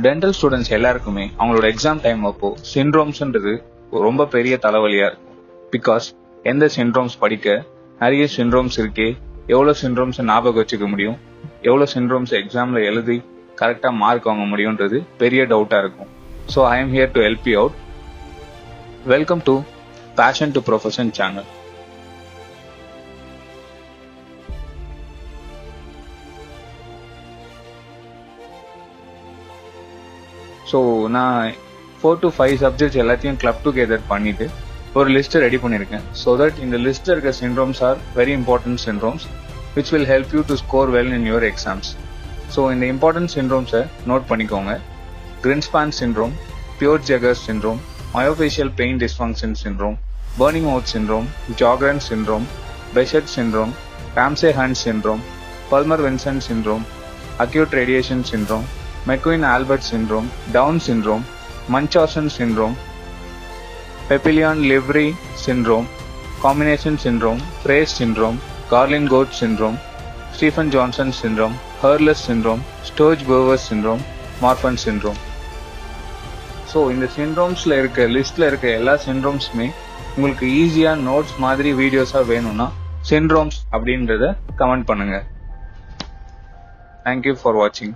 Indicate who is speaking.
Speaker 1: Dental students எல்லாருக்குமே அவங்களோட exam time அப்போ சிண்ட்ரோம்ஸ்ன்றது ரொம்ப பெரிய தலைவலியா இருக்கும். பிகாஸ் எந்த சிண்ட்ரோம்ஸ் படிக்க, நிறைய சிண்ட்ரோம்ஸ் இருக்கே, எவ்வளவு சிண்ட்ரோம்ஸ் ஞாபகம் வச்சுக்க முடியும், எவ்வளவு சிண்ட்ரோம்ஸ் எக்ஸாம்ல எழுதி கரெக்டா மார்க் வாங்க முடியும்ன்றது பெரிய டவுட்டா இருக்கும். So I am here to help you out. Welcome to passion to profession channel. So நான் 4 to 5 சப்ஜெக்ட்ஸ் எல்லாத்தையும் கிளப் டுகெதர் பண்ணிட்டு ஒரு லிஸ்ட் ரெடி பண்ணியிருக்கேன். ஸோ தட் இந்த லிஸ்ட்ல இருக்க syndromes are very important syndromes which will help you to score well in your exams. So இந்த important சிண்ட்ரோம்ஸை நோட் பண்ணிக்கோங்க. கிரின்ஸ்பான் சிண்ட்ரோம், பியூர் Jeghers syndrome, myofascial pain dysfunction syndrome, burning out syndrome, Sjögren syndrome, Behcet syndrome, Ramsay Hunt syndrome, Plummer Vinson syndrome, acute radiation syndrome, McCune Albright syndrome, Down syndrome, Munchausen syndrome, Papillon-Livry syndrome, combination syndrome, Fraze syndrome, Garland-Gorge syndrome, Stephen-Johnson syndrome, Hurler syndrome, Sturge-Weber syndrome, Marfan syndrome. So இந்த சிண்ட்ரோம்ஸ்ல இருக்க லிஸ்ட்ல இருக்க எல்லா சிண்ட்ரோம்ஸுமே உங்களுக்கு ஈஸியா notes மாதிரி வீடியோஸா வேணும்னா syndromes அப்படின்றத கமெண்ட் பண்ணுங்க. தேங்க்யூ ஃபார் வாட்சிங்.